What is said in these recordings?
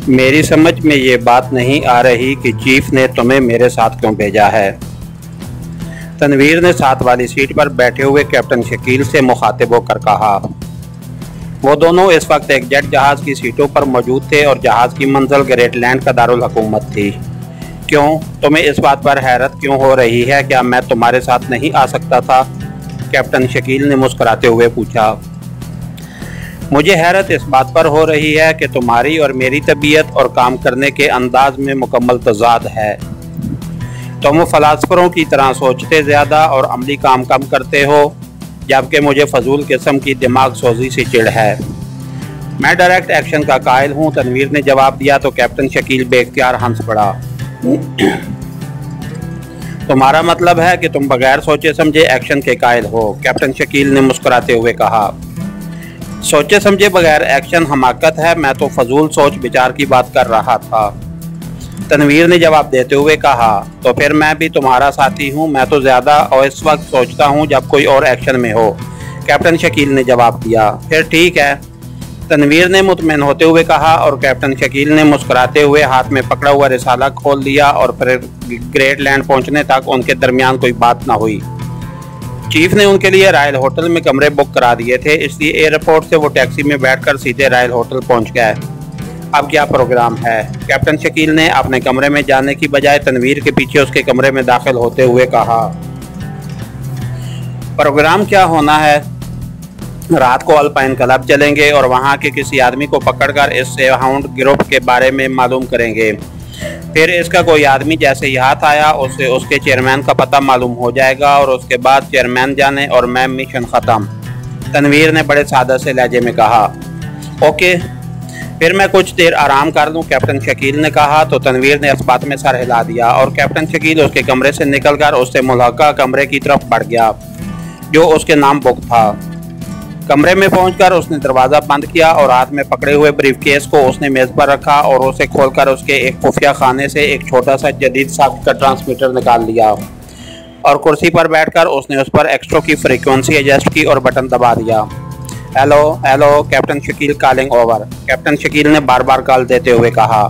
मेरी समझ में ये बात नहीं आ रही कि चीफ ने तुम्हें मेरे साथ क्यों भेजा है। तनवीर ने साथ वाली सीट पर बैठे हुए कैप्टन शकील से मुखातिब होकर कहा। वो दोनों इस वक्त एक जेट जहाज़ की सीटों पर मौजूद थे और जहाज़ की मंजिल ग्रेटलैंड का दारुल हुकूमत थी। क्यों, तुम्हें इस बात पर हैरत क्यों हो रही है? क्या मैं तुम्हारे साथ नहीं आ सकता था? कैप्टन शकील ने मुस्कुराते हुए पूछा। मुझे हैरत इस बात पर हो रही है कि तुम्हारी और मेरी तबीयत और काम करने के अंदाज में मुकम्मल तज़ाद है। तुम फ़लसफ़रों की तरह सोचते ज़्यादा और अमली काम कम करते हो, जबकि मुझे फजूल किस्म की दिमाग सोजी से चिढ़ है। मैं डायरेक्ट एक्शन का कायल हूँ, तनवीर ने जवाब दिया तो कैप्टन शकील बेख्तियार हंस पड़ा। तुम्हारा मतलब है कि तुम बगैर सोचे समझे एक्शन के कायल हो? कैप्टन शकील ने मुस्कुराते हुए कहा। सोचे समझे बगैर एक्शन हमाकत है, मैं तो फजूल सोच विचार की बात कर रहा था, तनवीर ने जवाब देते हुए कहा। तो फिर मैं भी तुम्हारा साथी हूँ, मैं तो ज़्यादा और इस वक्त सोचता हूँ जब कोई और एक्शन में हो, कैप्टन शकील ने जवाब दिया। फिर ठीक है, तनवीर ने मुतमईन होते हुए कहा और कैप्टन शकील ने मुस्कुराते हुए हाथ में पकड़ा हुआ रिसाला खोल लिया और फिर ग्रेटलैंड पहुँचने तक उनके दरमियान कोई बात ना हुई। चीफ ने उनके लिए रॉयल होटल में कमरे बुक करा दिए थे, इसलिए एयरपोर्ट से वो टैक्सी में बैठकर सीधे रॉयल होटल पहुंच गए। अब क्या प्रोग्राम है? कैप्टन शकील ने अपने कमरे में जाने की बजाय तनवीर के पीछे उसके कमरे में दाखिल होते हुए कहा। प्रोग्राम क्या होना है? रात को अल्पाइन क्लब चलेंगे और वहाँ के किसी आदमी को पकड़कर इस हाउंड ग्रुप के बारे में मालूम करेंगे। फिर इसका कोई आदमी जैसे ही हाथ आया उसे उसके चेयरमैन का पता मालूम हो जाएगा और उसके बाद चेयरमैन जाने और मैं मिशन ख़त्म, तनवीर ने बड़े सादा से लहजे में कहा। ओके, फिर मैं कुछ देर आराम कर लूँ, कैप्टन शकील ने कहा तो तनवीर ने इस बात में सर हिला दिया और कैप्टन शकील उसके कमरे से निकलकर उससे मुल्हका कमरे की तरफ बढ़ गया जो उसके नाम बुक था। कमरे में पहुंचकर उसने दरवाज़ा बंद किया और हाथ में पकड़े हुए ब्रीफकेस को उसने मेज़ पर रखा और उसे खोलकर उसके एक खुफिया खाने से एक छोटा सा जदीद साख्त का ट्रांसमीटर निकाल लिया और कुर्सी पर बैठकर उसने उस पर एक्स्ट्रा की फ्रीक्वेंसी एडजस्ट की और बटन दबा दिया। Hello hello, captain Shakeel calling over, captain Shakeel ने बार बार कॉल देते हुए कहा।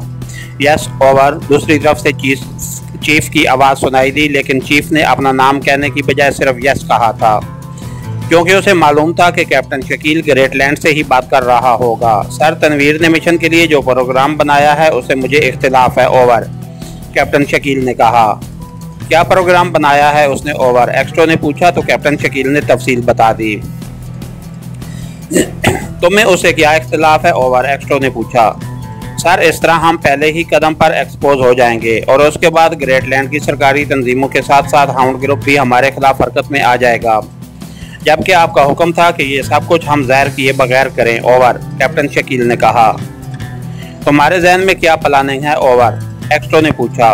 यस ओवर, दूसरी तरफ से चीफ की आवाज़ सुनाई दी, लेकिन चीफ ने अपना नाम कहने की बजाय सिर्फ यस कहा था, क्योंकि उसे मालूम था कि कैप्टन शकील ग्रेटलैंड से ही बात कर रहा होगा। सर, तनवीर ने मिशन के लिए जो प्रोग्राम बनाया है उससे मुझे इख्तिलाफ है, ओवर, कैप्टन शकील ने कहा। क्या प्रोग्राम बनाया है उसने, ओवर, एक्स्ट्रो ने पूछा तो कैप्टन शकील ने तफसील बता दी। तुम्हें उससे क्या इख्तिलाफ है, ओवर, एक्स्ट्रो ने पूछा। सर, इस तरह हम पहले ही कदम पर एक्सपोज हो जाएंगे और उसके बाद ग्रेटलैंड की सरकारी तंजीमों के साथ साथ हाउंड ग्रुप भी हमारे खिलाफ हरकत में आ जाएगा, जबकि आपका हुक्म था कि ये सब कुछ हम ज़ाहिर किए बगैर करें, ओवर, कैप्टन शकील ने कहा। तुम्हारे जहन में क्या प्लानिंग है, ओवर, एक्स्ट्रो ने पूछा।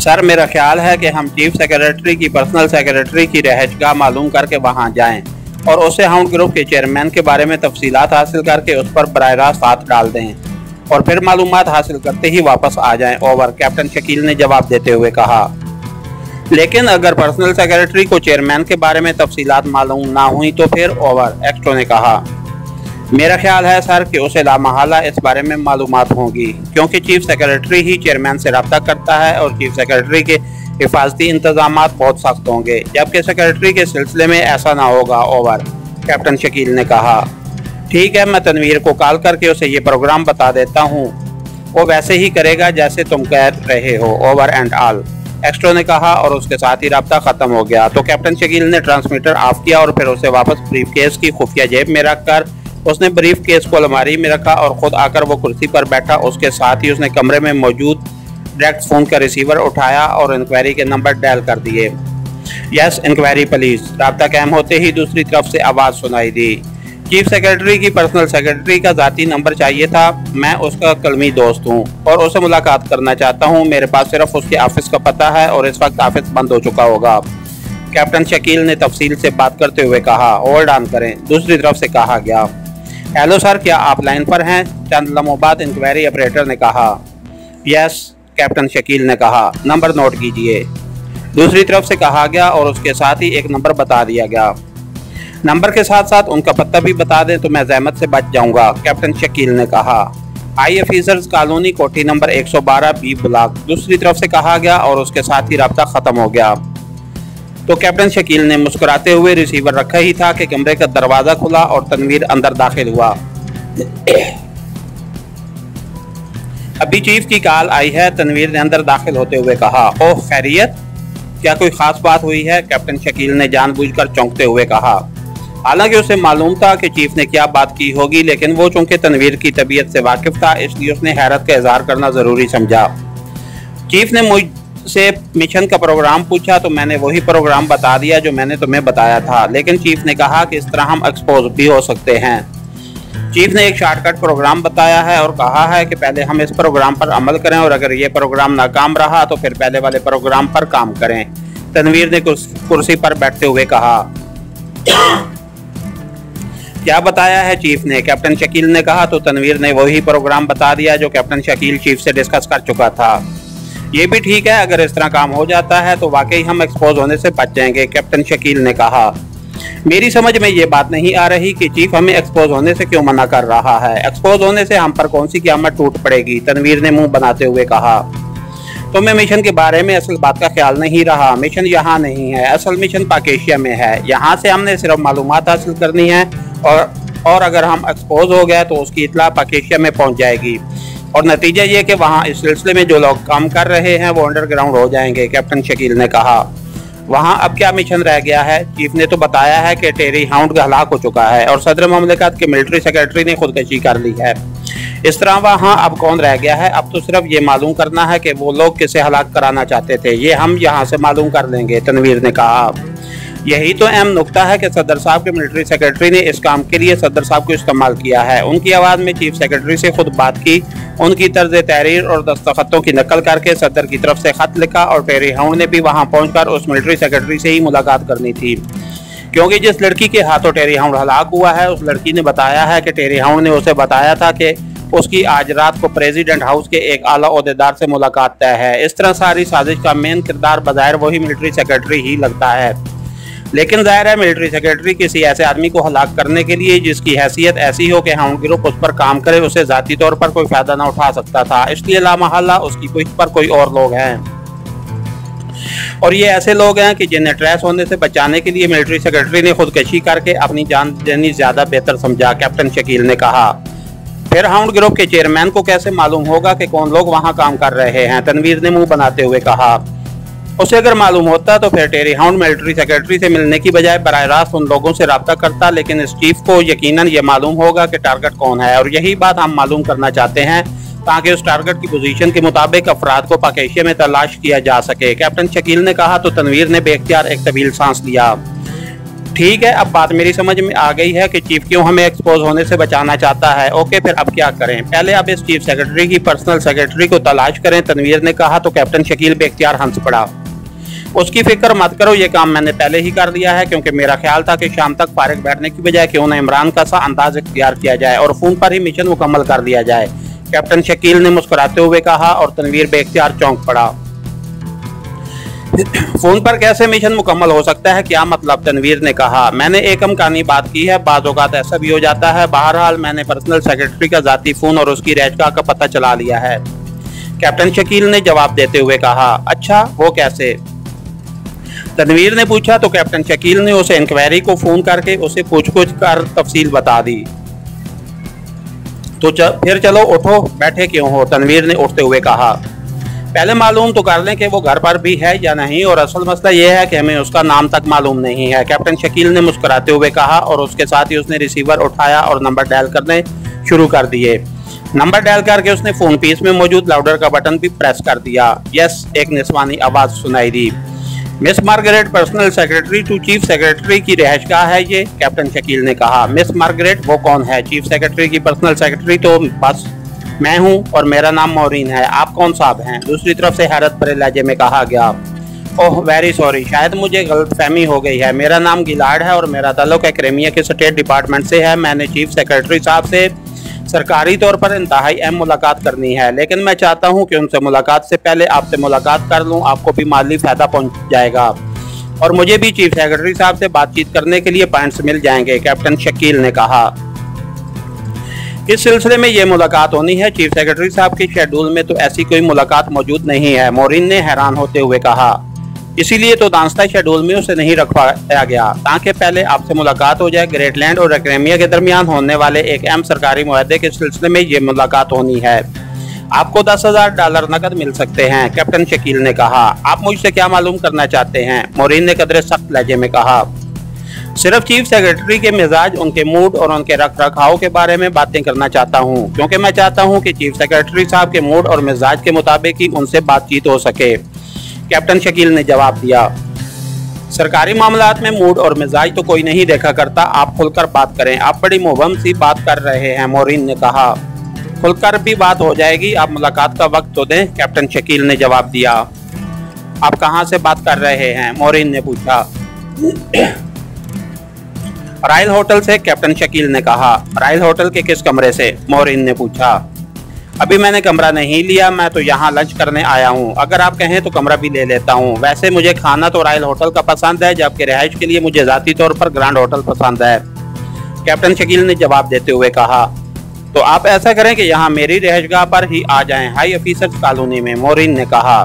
सर, मेरा ख्याल है कि हम चीफ सेक्रेटरी की पर्सनल सेक्रेटरी की रहजगाह मालूम करके वहाँ जाएं और उससे हाउंड ग्रुप के चेयरमैन के बारे में तफसीलात हासिल करके उस पर बराह रास्त हाथ डाल दें और फिर मालूमात हासिल करते ही वापस आ जाएं, ओवर, कैप्टन शकील ने जवाब देते हुए कहा। लेकिन अगर पर्सनल सेक्रेटरी को चेयरमैन के बारे में तफसीलात मालूम ना हुई तो फिर, ओवर, एक्स्ट्रो ने कहा। मेरा ख्याल है सर कि उसे लामहला इस बारे में मालूमात होंगी, क्योंकि चीफ सेक्रेटरी ही चेयरमैन से रब्ता करता है और चीफ सेक्रेटरी के हिफाजती इंतजामात बहुत सख्त होंगे, जबकि सेक्रेटरी के सिलसिले में ऐसा ना होगा, ओवर, कैप्टन शकील ने कहा। ठीक है, मैं तनवीर को कॉल करके उसे ये प्रोग्राम बता देता हूँ, वो वैसे ही करेगा जैसे तुम कह रहे हो, ओवर एंड ऑल, एक्स्ट्रो ने कहा और उसके साथ ही रब्ता ख़त्म हो गया। तो कैप्टन शकील ने ट्रांसमीटर ऑफ किया और फिर उसे वापस ब्रीफकेस की खुफिया जेब में रखकर उसने ब्रीफकेस को अलमारी में रखा और ख़ुद आकर वो कुर्सी पर बैठा। उसके साथ ही उसने कमरे में मौजूद डायरेक्ट फ़ोन का रिसीवर उठाया और इंक्वायरी के नंबर डायल कर दिए। यस इंक्वायरी पुलिस, रब्ता कायम होते ही दूसरी तरफ से आवाज़ सुनाई दी। चीफ सेक्रेटरी की पर्सनल सेक्रेटरी का ज़ाती नंबर चाहिए था, मैं उसका कलमी दोस्त हूँ और उससे मुलाकात करना चाहता हूँ। मेरे पास सिर्फ उसके ऑफिस का पता है और इस वक्त ऑफिस बंद हो चुका होगा, कैप्टन शकील ने तफसील से बात करते हुए कहा। होल्ड ऑन करें, दूसरी तरफ से कहा गया। हेलो सर, क्या आप लाइन पर हैं? चंद लम्हों बाद इंक्वायरी ऑपरेटर ने कहा। यस, कैप्टन शकील ने कहा। नंबर नोट कीजिए, दूसरी तरफ से कहा गया और उसके साथ ही एक नंबर बता दिया गया। नंबर के साथ साथ उनका पता भी बता दें तो मैं जहमत से बच जाऊंगा, कैप्टन शकील ने कहा। हाई ऑफिसर्स कॉलोनी कोठी नंबर 112 बी ब्लॉक दूसरी तरफ से कहा गया और उसके साथ ही राब्ता खत्म हो गया। तो कैप्टन शकील ने मुस्कुराते हुए रिसीवर रखा ही था कि कमरे का दरवाजा खुला और तनवीर अंदर दाखिल हुआ। अभी चीफ की कॉल आई है, तनवीर ने अंदर दाखिल होते हुए कहा। ओह खैरियत, क्या कोई खास बात हुई है? कैप्टन शकील ने जानबूझकर चौंकते हुए कहा। हालांकि उसे मालूम था कि चीफ ने क्या बात की होगी, लेकिन वो चूंकि तनवीर की तबीयत से वाकिफ था इसलिए उसने हैरत का इजहार करना जरूरी समझा। चीफ ने मुझसे मिशन का प्रोग्राम पूछा तो मैंने वही प्रोग्राम बता दिया जो मैंने तुम्हें बताया था, लेकिन चीफ ने कहा कि इस तरह हम एक्सपोज भी हो सकते हैं। चीफ ने एक शॉर्टकट प्रोग्राम बताया है और कहा है कि पहले हम इस प्रोग्राम पर अमल करें और अगर ये प्रोग्राम नाकाम रहा तो फिर पहले वाले प्रोग्राम पर काम करें, तनवीर ने कुर्सी पर बैठते हुए कहा। क्या बताया है चीफ ने? कैप्टन शकील ने कहा। तो तनवीर ने वही प्रोग्राम बता दिया जो कैप्टन शकील चीफ से डिस्कस कर चुका था। ये भी ठीक है, अगर इस तरह काम हो जाता है तो वाकई हम एक्सपोज होने से बच जाएंगे, कैप्टन शकील ने कहा। मेरी समझ में ये बात नहीं आ रही कि चीफ हमें एक्सपोज होने से क्यों मना कर रहा है। एक्सपोज होने से हम पर कौन सी क़यामत टूट पड़ेगी, तनवीर ने मुंह बनाते हुए कहा। तो मैं मिशन के बारे में असल बात का ख्याल नहीं रहा। मिशन यहाँ नहीं है, असल मिशन पाकेशिया में है। यहाँ से हमने सिर्फ मालूमात हासिल करनी है और अगर हम एक्सपोज हो गए तो उसकी इत्तला पाकेशिया में पहुँच जाएगी और नतीजा ये कि वहाँ इस सिलसिले में जो लोग काम कर रहे हैं वो अंडरग्राउंड हो जाएंगे, कैप्टन शकील ने कहा। वहाँ अब क्या मिशन रह गया है? चीफ ने तो बताया है कि टेरी हाउंड हलाक हो चुका है और सदर ममलिकत के मिलिट्री सेक्रेटरी ने खुदकशी कर ली है। इस तरह वहाँ अब कौन रह गया है? अब तो सिर्फ ये मालूम करना है कि वो लोग किसे हलाक कराना चाहते थे। ये हम यहाँ से मालूम कर लेंगे, तनवीर ने कहा। यही तो अहम नुकता है कि सदर साहब के मिलिट्री सेक्रेटरी ने इस काम के लिए सदर साहब को इस्तेमाल किया है। उनकी आवाज़ में चीफ सेक्रेटरी से खुद बात की, उनकी तर्ज तहरीर और दस्तखतों की नकल करके सदर की तरफ से खत लिखा और टेरी हाउंड ने भी वहां पहुंचकर उस मिलिट्री सेक्रेटरी से ही मुलाकात करनी थी, क्योंकि जिस लड़की के हाथों टेरी हाउंड हलाक हुआ है उस लड़की ने बताया है कि टेरी हाउंड ने उसे बताया था कि उसकी आज रात को प्रेसिडेंट हाउस के एक आला ओहदेदार से मुलाकात तय है। इस तरह सारी साजिश का मेन किरदार बज़ाहिर वही मिलिट्री सेक्रेटरी ही लगता है, लेकिन जाहिर है मिलिट्री सेक्रेटरी किसी ऐसे आदमी को हलाक करने के लिए जिसकी हैसियत ऐसी हो कि हाउंड ग्रुप उस पर काम करे उसे ज़ाती तौर पर कोई फायदा ना उठा सकता था, इसलिए लामहल्ला उसकी पीठ पर कोई और लोग हैं और ये ऐसे लोग हैं कि जिन्हें ट्रेस होने से बचाने के लिए मिलिट्री सेक्रेटरी ने खुदकशी करके अपनी जान देनी ज़्यादा बेहतर समझा, कैप्टन शकील ने कहा। फिर हाउंड ग्रुप के चेयरमैन को कैसे मालूम होगा कि कौन लोग वहाँ काम कर रहे हैं, तनवीर ने मुँह बनाते हुए कहा। उसे अगर मालूम होता तो फिर टेरी हाउंड मिलिट्री सेक्रेटरी से मिलने की बजाय बराह रास्त उन लोगों से रब्ता करता, लेकिन इस चीफ को यकीनन ये मालूम होगा कि टारगेट कौन है और यही बात हम मालूम करना चाहते हैं ताकि उस टारगेट की पोजीशन के मुताबिक अफराद को पाकेशिया में तलाश किया जा सके, कैप्टन शकील ने कहा। तो तनवीर ने बेख्तियार एक तवील सांस लिया। ठीक है, अब बात मेरी समझ में आ गई है कि चीफ क्यों हमें एक्सपोज होने से बचाना चाहता है। ओके, फिर अब क्या करें? पहले अब इस चीफ सेक्रेटरी की पर्सनल सेक्रेटरी को तलाश करें, तनवीर ने कहा। तो कैप्टन शकील बेख्तियार हंस पड़ा। उसकी फिक्र मत करो, ये काम मैंने पहले ही कर लिया है, क्योंकि मेरा ख्याल था कि शाम तक फारिग बैठने की बजाय क्यों न इमरान का सा अंदाज इख्तियार किया जाए और फोन पर ही मिशन मुकम्मल कर दिया जाए, कैप्टन शकील ने मुस्कुराते हुए कहा और तनवीर बेख्तियार चौंक पड़ा। फोन पर कैसे मिशन मुकम्मल हो सकता है, क्या मतलब? तनवीर ने कहा। मैंने एक अमकानी बात की है, बाज़ औक़ात ऐसा भी हो जाता है। बहरहाल मैंने पर्सनल सेक्रेटरी का ज़ाती फ़ोन और उसकी रहजगाह का पता चला लिया है, कैप्टन शकील ने जवाब देते हुए कहा। अच्छा, वो कैसे? तनवीर ने पूछा। तो कैप्टन शकील ने उसे इंक्वायरी को फ़ोन करके उसे पूछ कर तफसील बता दी। तो फिर चलो उठो, बैठे क्यों हो, तनवीर ने उठते हुए कहा। पहले मालूम तो कर लें कि वो घर पर भी है या नहीं, और असल मसला ये है कि हमें उसका नाम तक मालूम नहीं है, कैप्टन शकील ने मुस्कुराते हुए कहा और उसके साथ ही उसने रिसीवर उठाया और नंबर डायल करने शुरू कर दिए। नंबर डायल करके उसने फ़ोन पीस में मौजूद लाउडर का बटन भी प्रेस कर दिया। यस, एक निस्वानी आवाज़ सुनाई दी। Miss Margaret personal secretary to chief secretary की रहशगाह है ये, कैप्टन शकील ने कहा। मिस मार्गरेट वो कौन है? चीफ सेक्रेटरी की पर्सनल सेक्रेटरी तो बस मैं हूँ और मेरा नाम मोरीन है। आप कौन साहब हैं? दूसरी तरफ से हैरत भरे लहजे में कहा गया। ओह वेरी सॉरी, शायद मुझे गलतफहमी हो गई है। मेरा नाम गिलाड है और मेरा ताल्लुक क्रीमिया के स्टेट डिपार्टमेंट से है। मैंने चीफ सेक्रेटरी साहब से सरकारी तौर पर इंतहाई अहम मुलाकात करनी है, लेकिन मैं चाहता हूं कि उनसे मुलाकात से पहले आपसे मुलाकात कर लूं, आपको भी माली फ़ायदा पहुंच जाएगा। और मुझे भी चीफ सेक्रेटरी साहब से बातचीत करने के लिए पॉइंट्स मिल जाएंगे, कैप्टन शकील ने कहा। इस सिलसिले में ये मुलाकात होनी है, चीफ सेक्रेटरी साहब के शेड्यूल में तो ऐसी कोई मुलाकात मौजूद नहीं है, मोरिन ने हैरान होते हुए कहा। इसीलिए तो दांस्ता शेड्यूल में उसे नहीं रखवाया गया ताकि पहले आपसे मुलाकात हो जाए। ग्रेटलैंड और क्रेमिया के दरमियान होने वाले एक अहम सरकारी मुआहदे के सिलसिले में ये मुलाकात होनी है। आपको $10,000 नकद मिल सकते हैं, कैप्टन शकील ने कहा। आप मुझसे क्या मालूम करना चाहते हैं, मोरिन ने कदरे सख्त लहजे में कहा। सिर्फ चीफ सेक्रेटरी के मिजाज, उनके मूड और उनके रख रखाव के बारे में बातें करना चाहता हूँ, क्योंकि मैं चाहता हूँ कि चीफ सेक्रेटरी साहब के मूड और मिजाज के मुताबिक ही उनसे बातचीत हो सके, कैप्टन शकील ने जवाब दिया। सरकारी मामलात में मूड और मिजाज तो कोई नहीं देखा करता, आप खुलकर बात करें, आप बड़ी मुबहम सी बात कर रहे हैं, मोरिन ने कहा। खुलकर भी बात हो जाएगी, आप मुलाकात का वक्त तो दें, कैप्टन शकील ने जवाब दिया। आप कहां से बात कर रहे हैं, मोरिन ने पूछा। रॉयल होटल से, कैप्टन शकील ने कहा। रॉयल होटल के किस कमरे से, मोरिन ने पूछा। अभी मैंने कमरा नहीं लिया, मैं तो यहाँ लंच करने आया हूँ, अगर आप कहें तो कमरा भी ले लेता हूँ। वैसे मुझे खाना तो रॉयल होटल का पसंद है, जबकि रिहाइश के लिए मुझे ज़ाती तौर पर ग्रैंड होटल पसंद है, कैप्टन शकील ने जवाब देते हुए कहा। तो आप ऐसा करें कि यहाँ मेरी रिहाइशगाह पर ही आ जाएं, हाई ऑफिसर्स कॉलोनी में, मोरिन ने कहा।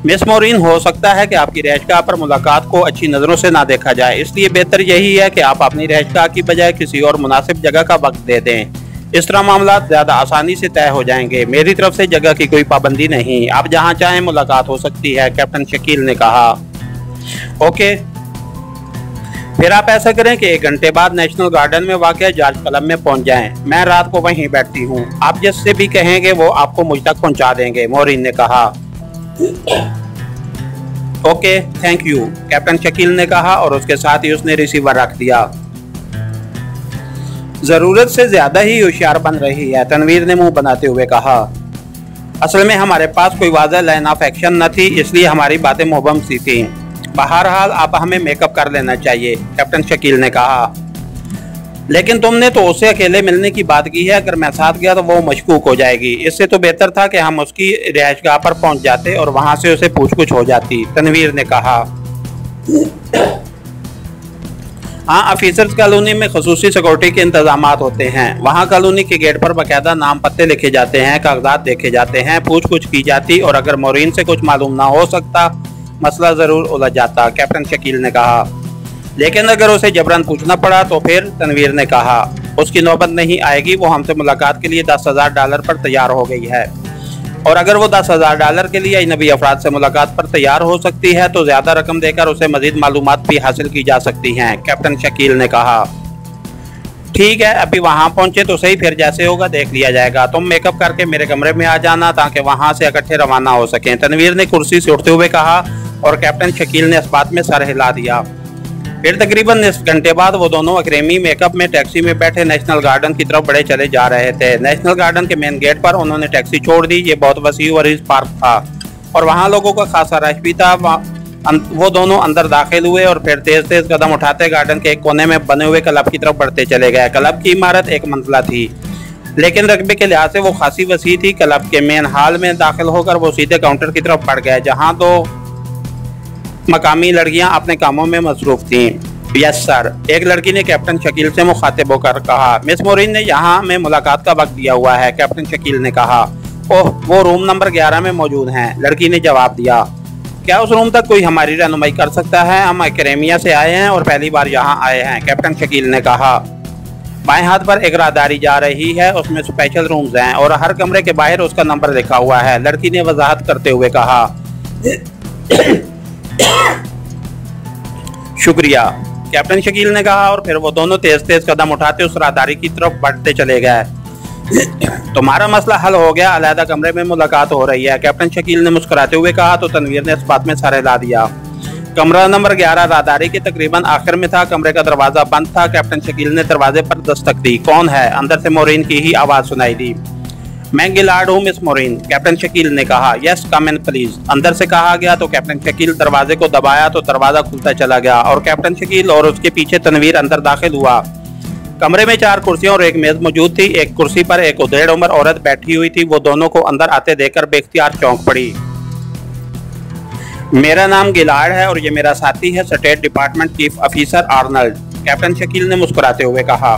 मिस मोरिन, हो सकता है कि आपकी रिहाइशगाह पर मुलाकात को अच्छी नज़रों से ना देखा जाए, इसलिए बेहतर यही है कि आप अपनी रिहाइशगाह की बजाय किसी और मुनासिब जगह का वक्त दे दें। इस तरह मामला ज़्यादा आसानी से तय हो जाएंगे। मेरी तरफ से जगह की कोई पाबंदी नहीं, आप जहां चाहें मुलाकात हो सकती है, कैप्टन शकील ने कहा। ओके, फिर आप ऐसा करें कि 1 घंटे बाद नेशनल गार्डन में वाक़ जॉर्ज क्लब में पहुंच जाएं। मैं रात को वहीं बैठती हूं, आप जिससे भी कहेंगे वो आपको मुझ तक पहुंचा देंगे, मोरिन ने कहा। Okay, thank you, captain Shakeel ने कहा और उसके साथ ही उसने रिसीवर रख दिया। जरूरत से ज्यादा ही होशियार बन रही है, तनवीर ने मुंह बनाते हुए कहा। असल में हमारे पास कोई वाज़ह लाइन ऑफ एक्शन न थी, इसलिए हमारी बातें मुबहम सी थी। बहरहाल आप हमें मेकअप कर लेना चाहिए, कैप्टन शकील ने कहा। लेकिन तुमने तो उससे अकेले मिलने की बात की है, अगर मैं साथ गया तो वो मशकूक हो जाएगी। इससे तो बेहतर था कि हम उसकी रिहाइशगाह पर पहुंच जाते और वहां से उसे पूछ-कुछ हो जाती, तनवीर ने कहा। हाँ, ऑफिसर्स कॉलोनी में खसूसी सिक्योरिटी के इंतजाम होते हैं। वहाँ कॉलोनी के गेट पर बाकायदा नाम पत्ते लिखे जाते हैं, कागजात देखे जाते हैं, पूछ-कुछ की जाती और अगर मोरिन से कुछ मालूम ना हो सकता मसला ज़रूर उलझ जाता, कैप्टन शकील ने कहा। लेकिन अगर उसे जबरन पूछना पड़ा तो फिर, तनवीर ने कहा, उसकी नौबत नहीं आएगी। वो हमसे मुलाकात के लिए $10,000 पर तैयार हो गई है और अगर वो $10,000 के लिए अजनबी अफराद से मुलाकात पर तैयार हो सकती है तो ज़्यादा रकम देकर उसे मजीद मालूमात भी हासिल की जा सकती हैं, कैप्टन शकील ने कहा। ठीक है, अभी वहाँ पहुँचे तो सही, फिर जैसे होगा देख लिया जाएगा। तुम मेकअप करके मेरे कमरे में आ जाना ताकि वहाँ से इकट्ठे रवाना हो सकें, तनवीर ने कुर्सी से उठते हुए कहा और कैप्टन शकील ने इस बात में सर हिला दिया। फिर तकरीबन 1 घंटे बाद वो दोनों अक्रेमी मेकअप में टैक्सी में बैठे नेशनल गार्डन की तरफ बढ़े चले जा रहे थे। नेशनल गार्डन के मेन गेट पर उन्होंने टैक्सी छोड़ दी। ये बहुत वसी व अरीज पार्क था और वहाँ लोगों का खासा रश भी था। वो दोनों अंदर दाखिल हुए और फिर तेज तेज कदम उठाते गार्डन के एक कोने में बने हुए क्लब की तरफ बढ़ते चले गए। क्लब की इमारत 1 मंजिला थी, लेकिन रकबे के लिहाज से वो खासी वसी थी। क्लब के मेन हॉल में दाखिल होकर वो सीधे काउंटर की तरफ बढ़ गए, जहाँ 2 मकामी लड़कियां अपने कामों में मसरूफ थीं। यस सर, एक लड़की ने कैप्टन शकील से मुखातिब होकर कहा। मिस मोरिन ने यहाँ में मुलाकात का वक्त दिया हुआ है, कैप्टन शकील ने कहा। ओह, वो रूम नंबर 11 में मौजूद हैं, लड़की ने जवाब दिया। क्या उस रूम तक कोई हमारी रहनुमाई कर सकता है? हम क्रेमिया से आए हैं और पहली बार यहाँ आए हैं, कैप्टन शकील ने कहा। बाएं हाथ पर एक राहदारी जा रही है, उसमें स्पेशल रूम्स हैं और हर कमरे के बाहर उसका नंबर लिखा हुआ है, लड़की ने वजाहत करते हुए कहा। शुक्रिया, कैप्टन शकील ने कहा और फिर वो दोनों तेज तेज कदम उठाते उस राहदारी की तरफ बढ़ते चले गए। तुम्हारा मसला हल हो गया, अलहदा कमरे में मुलाकात हो रही है, कैप्टन शकील ने मुस्कुराते हुए कहा तो तनवीर ने इस बात में सर हिला दिया। कमरा नंबर 11 राहदारी के तकरीबन आखिर में था। कमरे का दरवाजा बंद था। कैप्टन शकील ने दरवाजे पर दस्तक दी। कौन है? अंदर से मोरिन की ही आवाज सुनाई दी। मैं गिलार्ड हूँ मिस मोरिन, कैप्टन शकील ने कहा। यस, कम इन प्लीज, अंदर से कहा गया तो कैप्टन शकील दरवाजे को दबाया तो दरवाजा खुलता चला गया और कैप्टन शकील और उसके पीछे तनवीर अंदर दाखिल हुआ। कमरे में 4 कुर्सियां और एक मेज मौजूद थी। एक कुर्सी पर एक उधेड़ उम्र औरत बैठी हुई थी। वो दोनों को अंदर आते देखकर बेख्तियार चौंक पड़ी। मेरा नाम गिलाड है और ये मेरा साथी है state department chief officer Arnold, captain Shakeel ने मुस्कुराते हुए कहा।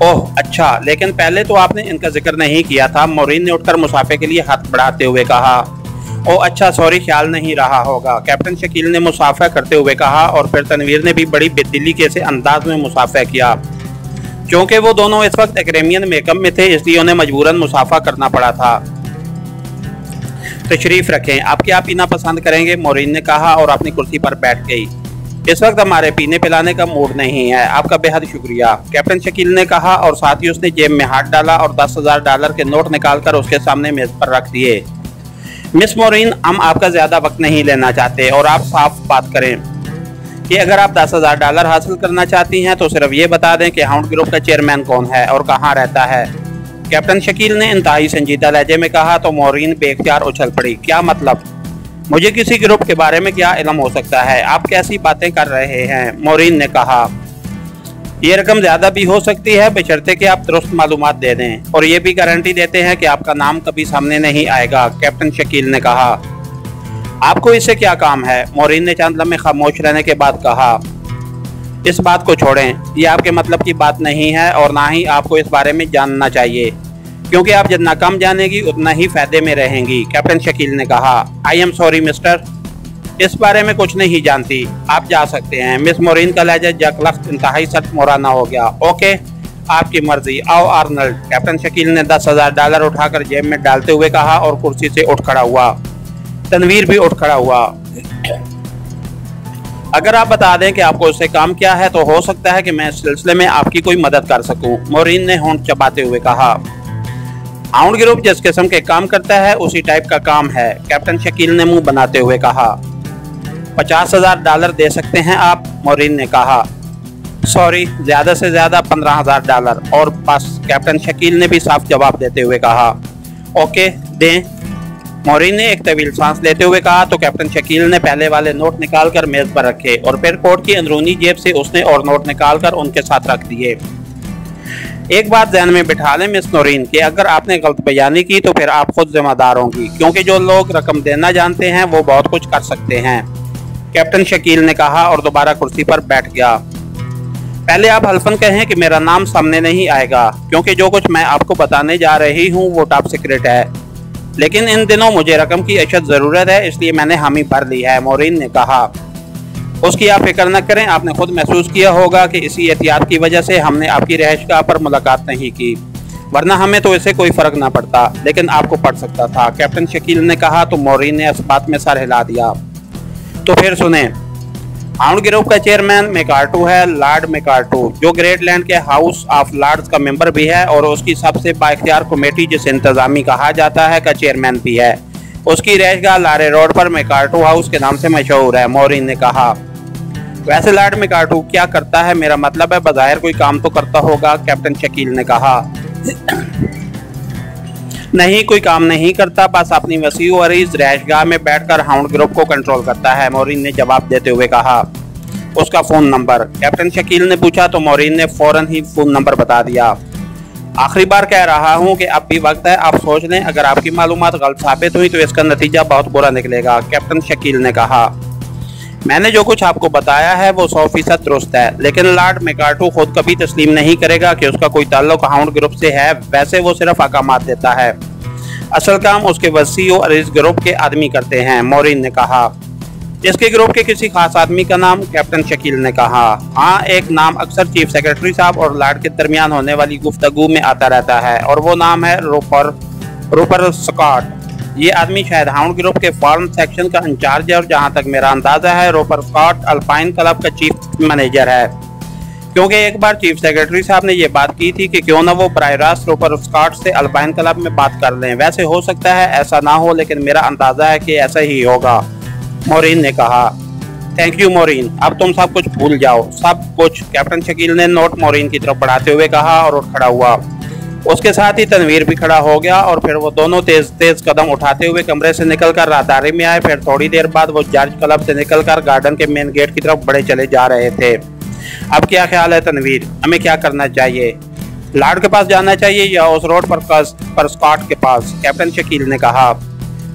ओह अच्छा, लेकिन पहले तो आपने इनका जिक्र नहीं किया था, मोरीन ने उठकर मुसाफे के लिए हाथ बढ़ाते हुए कहा। ओह अच्छा, सॉरी, ख्याल नहीं रहा होगा, कैप्टन शकील ने मुसाफा करते हुए कहा। और फिर तनवीर ने भी बड़ी बेदिली के से अंदाज में मुसाफा किया। क्योंकि वो दोनों इस वक्त एक्रेमियन मेकअप में थे, इसलिए उन्हें मजबूरन मुसाफा करना पड़ा था। तशरीफ रखें, आप क्या पीना पसंद करेंगे, मोरीन ने कहा और अपनी कुर्सी पर बैठ गई। इस वक्त हमारे पीने पिलाने का मूड नहीं है, आपका बेहद शुक्रिया, कैप्टन शकील ने कहा और साथ ही उसने जेब में हाथ डाला और $10,000 के नोट निकालकर उसके सामने मेज पर रख दिए। मिस मोरीन, हम आपका ज्यादा वक्त नहीं लेना चाहते और आप साफ बात करें कि अगर आप $10,000 हासिल करना चाहती हैं तो सिर्फ ये बता दें कि हाउंड ग्रुप का चेयरमैन कौन है और कहाँ रहता है, कैप्टन शकील ने इंतहाई संजीदा लहजे में कहा। तो मोरीन बेख्तियार उछल पड़ी। क्या मतलब? मुझे किसी ग्रुप के बारे में क्या इल्म हो सकता है, आप कैसी बातें कर रहे हैं, मोरीन ने कहा। ये रकम ज्यादा भी हो सकती है बशर्ते कि आप दुरुस्त मालूमात दे दें, और ये भी गारंटी देते हैं कि आपका नाम कभी सामने नहीं आएगा, कैप्टन शकील ने कहा। आपको इससे क्या काम है, मोरीन ने चंद लम्हे खामोश रहने के बाद कहा। इस बात को छोड़ें, ये आपके मतलब की बात नहीं है और ना ही आपको इस बारे में जानना चाहिए, क्योंकि आप जितना कम जानेगी उतना ही फायदे में रहेंगी, कैप्टन शकील ने कहा। आई एम सॉरी मिस्टर, इस बारे में कुछ नहीं जानती, आप जा सकते हैं। मिस मोरीन का लहजा जकलख्त इंतहाई सख्त मोराना हो गया। ओके, आपकी मर्जी, आओ आर्नल्ड, कैप्टन शकील ने $10,000 उठाकर जेब में डालते हुए कहा और कुर्सी से उठ खड़ा हुआ। तनवीर भी उठ खड़ा हुआ। अगर आप बता दें कि आपको उससे काम क्या है तो हो सकता है कि मैं इस सिलसिले में आपकी कोई मदद कर सकूं, मोरीन ने होंठ चबाते हुए कहा। हाउंड ग्रुप जिस किस्म के काम करता है उसी टाइप का काम है, कैप्टन शकील ने मुंह बनाते हुए कहा। $50,000 दे सकते हैं आप, मोरीन ने कहा। सॉरी, ज्यादा से ज्यादा $15,000 और बस, कैप्टन शकील ने भी साफ जवाब देते हुए कहा। ओके, दें, मोरीन ने एक तवील सांस लेते हुए कहा। तो कैप्टन शकील ने पहले वाले नोट निकालकर मेज पर रखे और फिर कोट की अंदरूनी जेब से उसने और नोट निकालकर उनके साथ रख दिए। एक बात ध्यान में बिठा लें मिस नोरीन कि अगर आपने गलत बयानी की तो फिर आप खुद जिम्मेदार होंगी, क्योंकि जो लोग रकम देना जानते हैं वो बहुत कुछ कर सकते हैं, कैप्टन शकील ने कहा और दोबारा कुर्सी पर बैठ गया। पहले आप हल्फन कहें कि मेरा नाम सामने नहीं आएगा, क्योंकि जो कुछ मैं आपको बताने जा रही हूँ वो टॉप सीक्रेट है, लेकिन इन दिनों मुझे रकम की अशद ज़रूरत है, इसलिए मैंने हामी भर ली है, मोरीन ने कहा। उसकी आप फिक्र न करें, आपने खुद महसूस किया होगा कि इसी एहतियात की वजह से हमने आपकी रिहाइशगाह पर मुलाकात नहीं की, वरना हमें तो इससे कोई फ़र्क ना पड़ता, लेकिन आपको पड़ सकता था, कैप्टन शकील ने कहा। तो मोरीन ने इस बात में सर हिला दिया। तो फिर सुने, हाउंड ग्रुप का चेयरमैन मैकार्टू है, लॉर्ड मैकार्टू, जो ग्रेटलैंड के हाउस ऑफ लॉर्ड्स का मेंबर भी है और उसकी सबसे बाइख्तियार कमेटी जिसे इंतजामी कहा जाता है का चेयरमैन भी है। उसकी रहायशगाह लारे रोड पर मैकार्टू हाउस के नाम से मशहूर है, मोरीन ने कहा। वैसे लॉर्ड मैकार्टू क्या करता है, मेरा मतलब है बज़ाहिर कोई काम तो करता होगा, कैप्टन शकील ने कहा। नहीं, कोई काम नहीं करता, बस अपनी वसीउ अरीज रहायशगाह में बैठकर हाउंड ग्रुप को कंट्रोल करता है, मोरीन ने जवाब देते हुए कहा। उसका फ़ोन नंबर, कैप्टन शकील ने पूछा। तो मोरीन ने फ़ौरन ही फ़ोन नंबर बता दिया। आखिरी बार कह रहा हूँ कि अब भी वक्त है, आप सोच लें, अगर आपकी मालूमात गलत साबित हुई तो इसका नतीजा बहुत बुरा निकलेगा, कैप्टन शकील ने कहा। मैंने जो कुछ आपको बताया है वो 100% दुरुस्त है, लेकिन लॉर्ड मैकार्टू खुद कभी तस्लीम नहीं करेगा कि उसका कोई ताल्लुक हाउंड ग्रुप से है, वैसे वो सिर्फ अहकामात देता है, असल काम उसके वसीओ और इस ग्रुप के आदमी करते हैं, मोरीन ने कहा। इसके ग्रुप के किसी खास आदमी का नाम, कैप्टन शकील ने कहा। हाँ, एक नाम अक्सर चीफ सेक्रेटरी साहब और लॉर्ड के दरमियान होने वाली गुफ्तगू में आता रहता है और वो नाम है रूपर स्कॉट। ये आदमी शायद हाउंड ग्रुप के फॉरेन सेक्शन का इंचार्ज है और जहाँ तक मेरा अंदाजा है रूपर स्कॉट अल्पाइन क्लब का चीफ मैनेजर है, क्योंकि एक बार चीफ सेक्रेटरी साहब ने ये बात की थी कि क्यों ना वो बराह रास्त रूपर स्कॉट से अल्पाइन क्लब में बात कर लें। वैसे हो सकता है ऐसा ना हो, लेकिन मेरा अंदाजा है कि ऐसा ही होगा, मोरीन ने कहा। थैंक यू मोरीन, अब तुम सब कुछ भूल जाओ, सब कुछ, कैप्टन शकील ने नोट मोरीन की तरफ बढ़ाते हुए कहा और उठ खड़ा हुआ। उसके साथ ही तनवीर भी खड़ा हो गया और फिर वो दोनों तेज तेज कदम उठाते हुए कमरे से निकलकर राहदारी में आए। फिर थोड़ी देर बाद वो जॉर्ज क्लब से निकलकर गार्डन के मेन गेट की तरफ बढ़े चले जा रहे थे। अब क्या ख्याल है तनवीर, हमें क्या करना चाहिए? लॉर्ड के पास जाना चाहिए या उस रोड पर स्कॉट के पास, कैप्टन शकील ने कहा।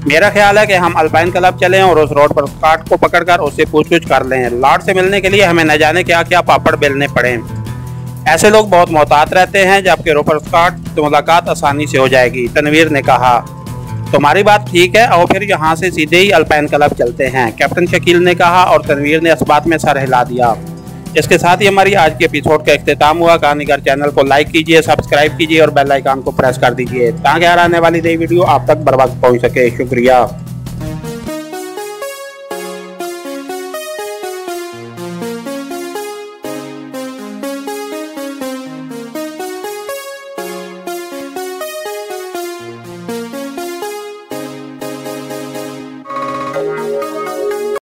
मेरा ख्याल है कि हम अल्पाइन क्लब चलें और उस रोड पर स्कॉट को पकड़कर उससे पूछ-पूछ कर लें। लॉर्ड से मिलने के लिए हमें न जाने क्या क्या पापड़ बेलने पड़े। ऐसे लोग बहुत मोहतात रहते हैं, जबकि रूपर्ट स्कॉट से मुलाकात आसानी से हो जाएगी। तनवीर ने कहा, तुम्हारी बात ठीक है और फिर यहाँ से सीधे ही अल्पाइन क्लब चलते हैं, कैप्टन शकील ने कहा और तनवीर ने इस बात में सर हिला दिया। इसके साथ ही हमारी आज के एपिसोड का इख्तिताम हुआ। कहानीगर चैनल को लाइक कीजिए, सब्सक्राइब कीजिए और बेल आइकन को प्रेस कर दीजिए ताकि आने वाली नई वीडियो आप तक बर वक्त पहुँच सके। शुक्रिया।